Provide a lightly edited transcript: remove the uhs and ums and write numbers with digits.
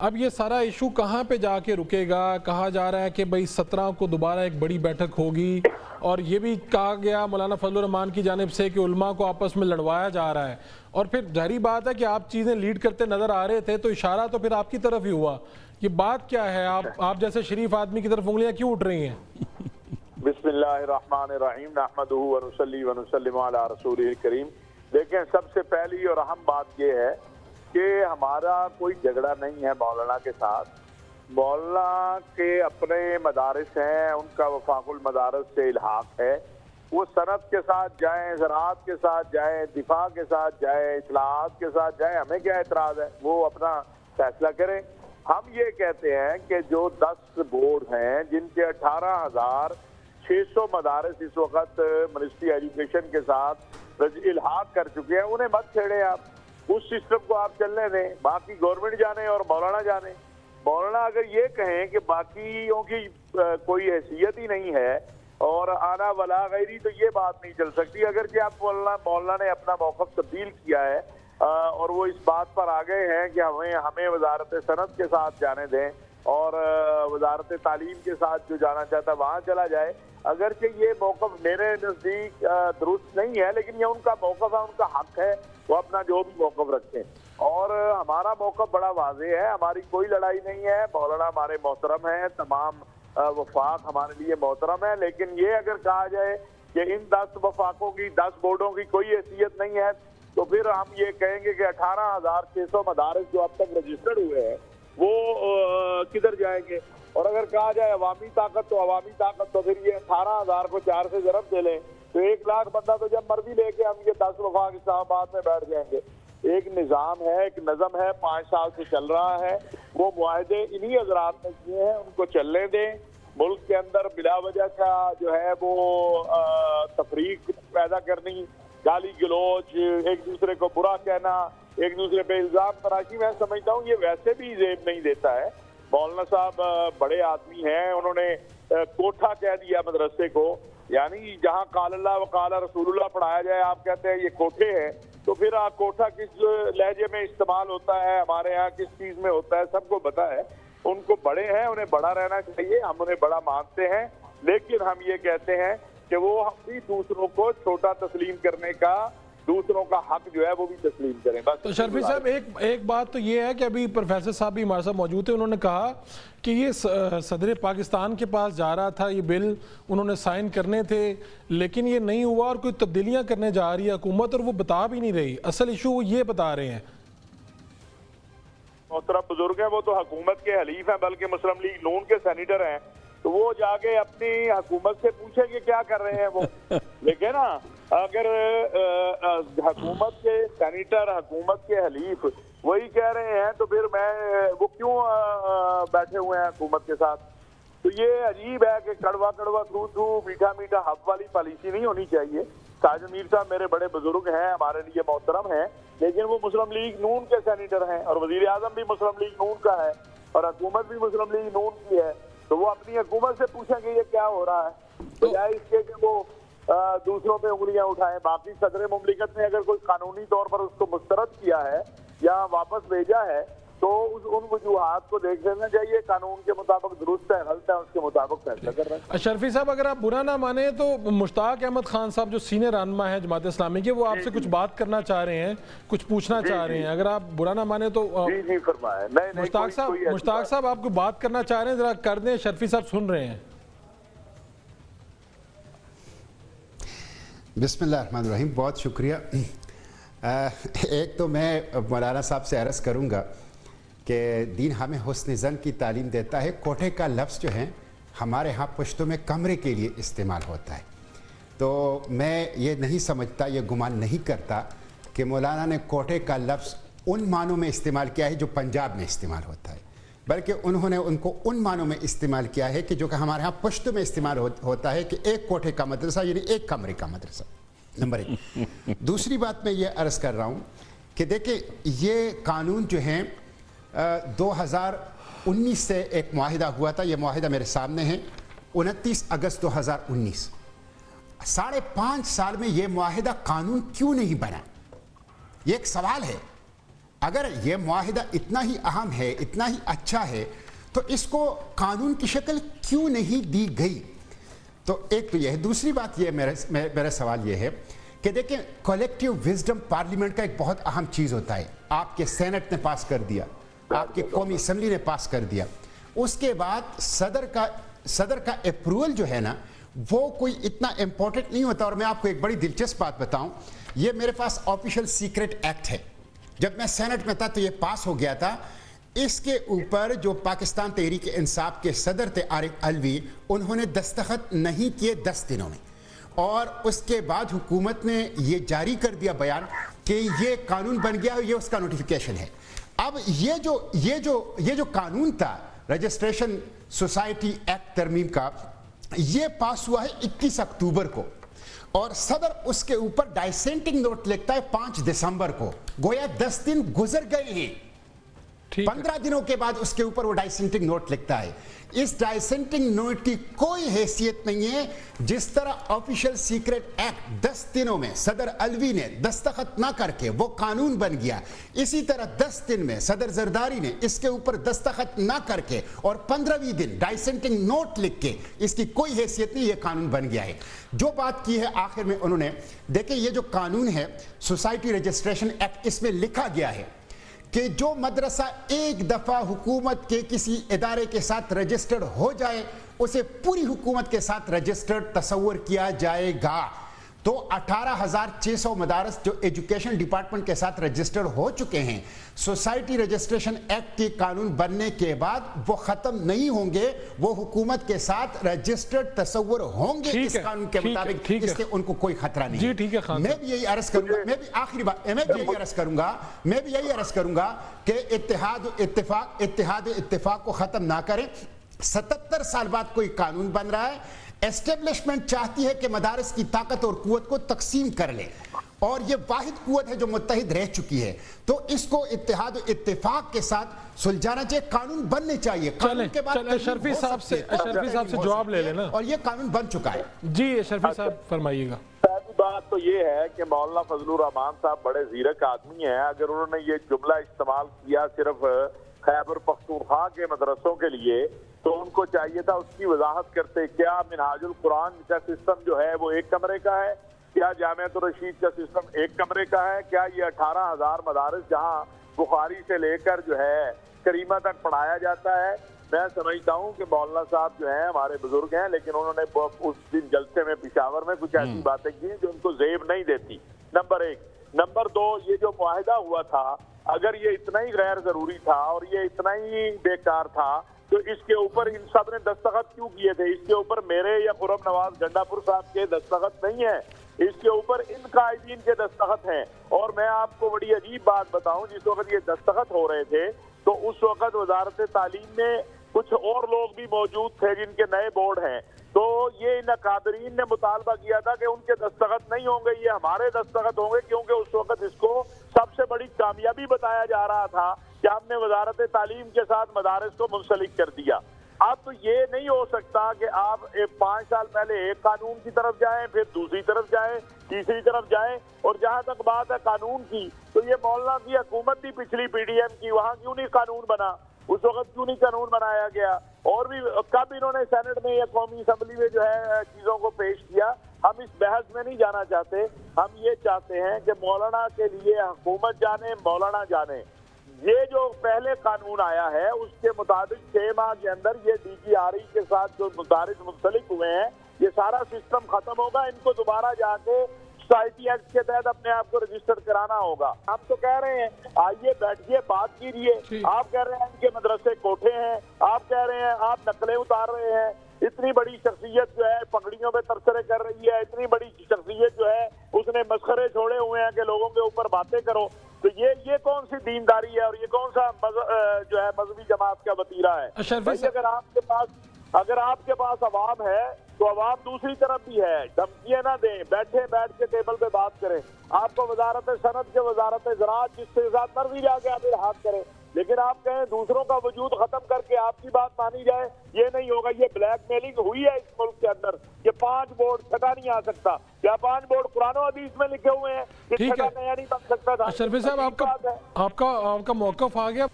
अब ये सारा इशू कहाँ पे जाके रुकेगा? कहा जा रहा है कि भाई 17 को दोबारा एक बड़ी बैठक होगी और ये भी कहा गया मौलाना फजलुर रहमान की जानिब से कि उलमा को आपस में लड़वाया जा रहा है। और फिर जाहिर बात है कि आप चीज़ें लीड करते नज़र आ रहे थे तो इशारा तो फिर आपकी तरफ ही हुआ। ये बात क्या है? आप जैसे शरीफ आदमी की तरफ उंगलियां क्यों उठ रही हैं? बिस्मिल्लाहिर्रहमानिर्रहीम नहमदुहु व नुसल्ली व नुसल्लिमु अला रसूलिल करीम। देखें, सबसे पहली और अहम बात ये है कि हमारा कोई झगड़ा नहीं है मौलाना के साथ। मौलाना के अपने मदारिस हैं, उनका वफाकुल मदारिस से इल्हाक है। वो सनत के साथ जाएं, ज़राअत के साथ जाएं, दिफा के साथ जाएं, इस्लाहात के साथ जाएं, हमें क्या एतराज़ है? वो अपना फैसला करें। हम ये कहते हैं कि जो 10 बोर्ड हैं जिनके 18,600 मदारिस इस वक्त मिनिस्ट्री एजुकेशन के साथ इल्हाक कर चुके हैं, उन्हें मत छेड़ें। आप उस सिस्टम को आप चलने दें, बाकी गवर्नमेंट जाने और मौलाना जाने। मौलाना अगर ये कहें कि बाकियों की कोई हैसियत ही नहीं है और आना वला गैरी, तो ये बात नहीं चल सकती। अगर कि आप मौलाना ने अपना मौक़िफ़ तब्दील किया है और वो इस बात पर आ गए हैं कि हमें वजारत सनत के साथ जाने दें और वजारत तालीम के साथ जो जाना चाहता है वहाँ चला जाए। अगरचे ये मौक़िफ़ मेरे नज़दीक दुरुस्त नहीं है, लेकिन ये उनका मौक़िफ़ है, उनका हक है, वो अपना जो भी मौक़िफ़ रखें। और हमारा मौक़िफ़ बड़ा वाज़ेह है, हमारी कोई लड़ाई नहीं है। मौलाना हमारे मोहतरम हैं, तमाम वफाक हमारे लिए मोहतरम है। लेकिन ये अगर कहा जाए कि इन 10 वफाकों की 10 बोर्डों की कोई हैसियत नहीं है, तो फिर हम ये कहेंगे कि 18,600 मदारिस जो अब तक रजिस्टर्ड हुए हैं वो किधर जाएंगे। और अगर कहा जाए अवामी ताकत, तो अवामी ताकत तो फिर ये 18,000 को 4 से ज़रब दे लें तो 1 लाख बंदा तो जब मर्जी लेके हम ये 10 वफाक इस्लामाबाद में बैठ जाएंगे। एक निज़ाम है, एक नज़म है, 5 साल से चल रहा है। वो मुआहदे इन्हीं हजरात ने किए हैं, उनको चलने दें। मुल्क के अंदर बिला वजह का जो है वो तफरीक पैदा करनी, गाली गलोच, एक दूसरे को बुरा कहना, एक दूसरे पे इल्जाम तराशी, मैं समझता हूँ ये वैसे भी जेब नहीं देता है। मौलाना साहब बड़े आदमी हैं, उन्होंने कोठा कह दिया मदरसे को, यानी जहाँ काल अल्लाह व काल रसूलुल्लाह पढ़ाया जाए आप कहते हैं ये कोठे हैं। तो फिर कोठा किस लहजे में इस्तेमाल होता है, हमारे यहाँ किस चीज़ में होता है, सबको पता है। उनको बड़े हैं, उन्हें बड़ा रहना चाहिए, हम उन्हें बड़ा मानते हैं। लेकिन हम ये कहते हैं कि वो हम भी दूसरों को छोटा तस्लीम करने का, दूसरों का हक जो है वो भी तस्लीम करें। बस। तो शर्फी साहब एक बात तो ये है कि अभी प्रोफेसर साहब भी हमारे साथ मौजूद थे, उन्होंने कहा कि ये सदर पाकिस्तान के पास जा रहा था, ये बिल उन्होंने साइन करने थे, लेकिन ये नहीं हुआ और कोई तब्दीलियां करने जा रही है हुकूमत और वो बता भी नहीं रही। असल इशू वो ये बता रहे हैं। मोहतरम बुजुर्ग हैं, वो तो हुकूमत के हलीफ हैं, बल्कि मुस्लिम लीग नून के सेनेटर हैं, तो वो जाके अपनी हुकूमत से पूछेंगे क्या कर रहे हैं वो। लेकिन ना अगर हुकूमत के सेनेटर, हुकूमत के हलीफ वही कह रहे हैं तो फिर वो क्यों बैठे हुए हैं हुकूमत के साथ? तो ये अजीब है कि कड़वा कड़वा थू थू मीठा मीठा हब वाली पॉलिसी नहीं होनी चाहिए। साजिद मीर साहब मेरे बड़े बुजुर्ग हैं, हमारे लिए मोहतरम हैं, लेकिन वो मुस्लिम लीग नून के सेनेटर हैं और वजीर आजम भी मुस्लिम लीग नून का है और हुकूमत भी मुस्लिम लीग नून की है। तो वो अपनी हुकूमत से पूछेंगे ये क्या हो रहा है, बजाय इसके कि वो दूसरों पे उंगलियां उठाएं। बाकी सदर मुमलिकत ने अगर कोई कानूनी तौर पर उसको मुस्तरद किया है या वापस भेजा है तो उन वजूहात को देख लेना चाहिए, कानून के मुताबिक दुरुस्त है गलत है उसके मुताबिक फैसला कर रहे हैं। शर्फी साहब, अगर आप बुरा ना माने तो मुश्ताक अहमद खान साहब जो सीनियर रहनुमा है जमात इस्लामी के, वो आपसे कुछ बात करना चाह रहे हैं, कुछ पूछना चाह रहे हैं। अगर आप बुरा ना माने तो जी फरमाएं। मुश्ताक साहब आपको बात करना चाह रहे हैं, जरा कर दें, शर्फी साहब सुन रहे हैं। बिस्मिल्लाहिर्रहमानिर्रहीम, बहुत शुक्रिया। एक तो मैं मौलाना साहब से अर्ज़ करूँगा कि दीन हमें हुस्न ज़न की तालीम देता है। कोठे का लफ्ज़ जो है हमारे यहाँ पुश्तों में कमरे के लिए इस्तेमाल होता है। तो मैं ये नहीं समझता, ये गुमान नहीं करता कि मौलाना ने कोठे का लफ्ज़ उन मानों में इस्तेमाल किया है जो पंजाब में इस्तेमाल होता है, बल्कि उन्होंने उनको उन मानों में इस्तेमाल किया है कि जो कि हमारे यहाँ पुश्तों में इस्तेमाल होता है कि एक कोठे का मदरसा यानी एक कमरे का मदरसा। नंबर 1। दूसरी बात मैं ये अर्ज़ कर रहा हूँ कि देखिए ये कानून जो है 2019 से एक मुआहिदा हुआ था, ये मुआहिदा मेरे सामने है, 29 अगस्त 2019। 5.5 साल में ये मुआहिदा कानून क्यों नहीं बना, ये एक सवाल है। اگر یہ معاہدہ اتنا ہی اہم ہے، اتنا ہی اچھا ہے، تو اس کو قانون کی شکل کیوں نہیں دی گئی؟ تو ایک تو یہ ہے. دوسری بات یہ میرا سوال یہ ہے کہ دیکھیں کولیکٹیو وزڈم پارلیمنٹ کا ایک بہت اہم چیز ہوتا ہے. آپ کے سینٹ نے پاس کر دیا، آپ کی قومی اسمبلی نے پاس کر دیا، اس کے بعد صدر کا اپروول جو ہے نا وہ کوئی اتنا امپورٹنٹ نہیں ہوتا. اور میں آپ کو ایک بڑی دلچسپ بات بتاؤں، یہ میرے پاس آفیشل سیکرٹ ایکٹ ہے. جب میں سینٹ میں تھا تو یہ پاس ہو گیا تھا. اس کے اوپر جو پاکستان تحریک انصاف کے صدر تھے عارف علوی، انہوں نے دستخط نہیں کیے 10 دنوں میں، اور اس کے بعد حکومت نے یہ جاری کر دیا بیان کہ یہ قانون بن گیا، یہ اس کا نوٹیفیکیشن ہے. اب یہ جو قانون تھا رجسٹریشن سوسائٹی ایکٹ ترمیم کا، یہ پاس ہوا ہے 21 اکتوبر کو، اور صدر اس کے اوپر ڈائسینٹنگ نوٹ لکھتا ہے 5 دسمبر کو. گویا 10 دن گزر گئے ہیں. 15 دنوں کے بعد اس کے اوپر وہ ڈائسینٹنگ نوٹ لکھتا ہے. اس ڈائسینٹنگ نوٹ کی کوئی حیثیت نہیں ہے. جس طرح آفیشل سیکرٹ ایکٹ 10 دنوں میں صدر علوی نے دستخط نہ کر کے وہ قانون بن گیا، اسی طرح 10 دن میں صدر زرداری نے اس کے اوپر دستخط نہ کر کے اور 15ویں دن ڈائسینٹنگ نوٹ لکھ کے اس کی کوئی حیثیت نہیں، یہ قانون بن گیا ہے. جو بات کی ہے آخر میں انہوں نے، دیکھیں یہ جو قانون ہے سوسائٹی رجسٹریشن ایکٹ، اس میں لکھا گیا ہے کہ جو مدرسہ ایک دفعہ حکومت کے کسی ادارے کے ساتھ رجسٹرڈ ہو جائے اسے پوری حکومت کے ساتھ رجسٹرڈ تصور کیا جائے گا. تو 18,600 مدارس جو ایجوکیشن ڈپارٹمنٹ کے ساتھ رجسٹرڈ ہو چکے ہیں، سوسائٹی رجسٹریشن ایکٹ کے قانون بننے کے بعد وہ ختم نہیں ہوں گے، وہ حکومت کے ساتھ رجسٹرڈ تصور ہوں گے اس قانون کے مطابق. اس سے ان کو کوئی خطرہ نہیں. جی ٹھیک ہے خان. میں بھی یہی عرض کروں گا، میں بھی آخری بات میں بھی یہی عرض کروں گا کہ اتفاق کو ختم نہ کریں. 77 سال بعد کوئی قانون بن رہا ہے. اسٹیبلشمنٹ چاہتی ہے کہ مدارس کی طاقت اور قوت کو تقسیم کر لے، اور یہ واحد قوت ہے جو متحد رہ چکی ہے، تو اس کو اتحاد و اتفاق کے ساتھ سلجھانا چاہیے. قانون بننے چاہیے. قانون کے بعد اشرفی صاحب سے جواب لے لینا، اور یہ قانون بن چکا ہے. جی اشرفی صاحب فرمائیے گا. پہلی بات تو یہ ہے کہ مولانا فضل الرحمان صاحب بڑے زیرک آدمی ہیں. اگر انہوں نے یہ جملہ استعمال کیا صرف خیبر پختونخوا کے مدرسوں کے لیے تو ان کو چاہیے تھا اس کی وضاحت کرتے. کیا منہاج القرآن کا سسٹم جو ہے وہ 1 کمرے کا ہے؟ کیا جامعۃ الرشید کا سسٹم 1 کمرے کا ہے؟ کیا یہ 18,000 مدارس جہاں بخاری سے لے کر جو ہے کریمہ تک پڑھایا جاتا ہے؟ میں سمجھتا ہوں کہ مولانا صاحب جو ہیں ہمارے بزرگ ہیں، لیکن انہوں نے اس دن جلسے میں پشاور میں کچھ ایسی باتیں کی جو ان کو زیب نہیں دیتی. نمبر 1. نمبر 2، یہ جو معاہدہ ہوا تھا اگر یہ اتنا ہی غیر ضروری تھا اور یہ اتنا ہی بیکار تھا تو اس کے اوپر ان سب نے دستخط کیوں کیے تھے؟ اس کے اوپر میرے یا خرم نواز گنڈا پور صاحب کے دستخط نہیں ہیں، اس کے اوپر ان قائدین کے دستخط ہیں. اور میں آپ کو بڑی عجیب بات بتاؤں، جس وقت یہ دستخط ہو رہے تھے تو اس وقت وزارت تعلیم میں کچھ اور لوگ بھی موجود تھے جن کے نئے بورڈ ہیں. تو یہ ان اکابرین نے مطالبہ کیا تھا کہ ان کے دستخط نہیں ہوں گے، یہ ہمارے دستخط ہوں گے، کیونکہ اس وقت اس کو سب سے بڑی کامیابی بتایا جا رہا تھا کہ ہم نے وزارت تعلیم کے ساتھ مدارس کو منسلک کر دیا. اب تو یہ نہیں ہو سکتا کہ آپ 5 سال پہلے ایک قانون کی طرف جائیں، پھر دوسری طرف جائیں، تیسری طرف جائیں. اور جہاں تک بات ہے قانون کی، تو یہ مولانا کی حکومت تھی پچھلی PDM کی، وہاں کیوں نہیں قانون بنا؟ اس وقت کیوں نہیں قانون بنایا گیا؟ اور بھی کب انہوں نے سینٹ میں یا قومی اسمبلی میں جو ہے چیزوں کو پیش کیا؟ ہم اس بحث میں نہیں جانا چاہتے. ہم یہ چاہتے ہیں کہ مولانا کے لیے حکومت جانے، مولانا جانے. یہ جو پہلے قانون آیا ہے اس کے مطابق 6 ماہ کے اندر یہ DGRE کے ساتھ جو مدارس منسلک ہوئے ہیں یہ سارا سسٹم ختم ہوگا. ان کو دوبارہ جا کے سوسائٹی ایکٹ کے تحت اپنے آپ کو رجسٹر کرانا ہوگا. ہم تو کہہ رہے ہیں آئیے بیٹھیے بات کیجیے. آپ کہہ رہے ہیں ان کے مدرسے کوٹھے ہیں، آپ کہہ رہے ہیں آپ نقلیں اتار رہے ہیں. اتنی بڑی شخصیت جو ہے پگڑیوں پہ تبصرے کر رہی ہے، اتنی بڑی شخصیت جو ہے اس نے مسخرے چھوڑے ہوئے ہیں کہ لوگوں کے اوپر باتیں کرو. تو یہ کون سی دینداری ہے اور یہ کون سا جو ہے مذہبی جماعت کا وطیرہ ہے؟ اگر آپ کے پاس عوام ہے تو عوام دوسری طرف بھی ہے. دھمکیاں نہ دیں، بیٹھ کے ٹیبل پہ بات کریں. آپ کو وزارت صنعت کے وزارت زراعت جس کے ساتھ مرضی جا کے آپ الحاق کریں، لیکن آپ کہیں دوسروں کا وجود ختم کر کے آپ کی بات مانی جائے، یہ نہیں ہوگا. یہ بلیک میلنگ ہوئی ہے اس ملک کے اندر. یہ 5 بورڈ چھٹا نہیں آ سکتا. کیا 5 بورڈ قرآن و حدیث میں لکھے ہوئے ہیں کہ ٹھیک چھٹا ہے نیا نہیں بن سکتا تھا؟ اشرفی صاحب، آپ کا موقف آ گیا.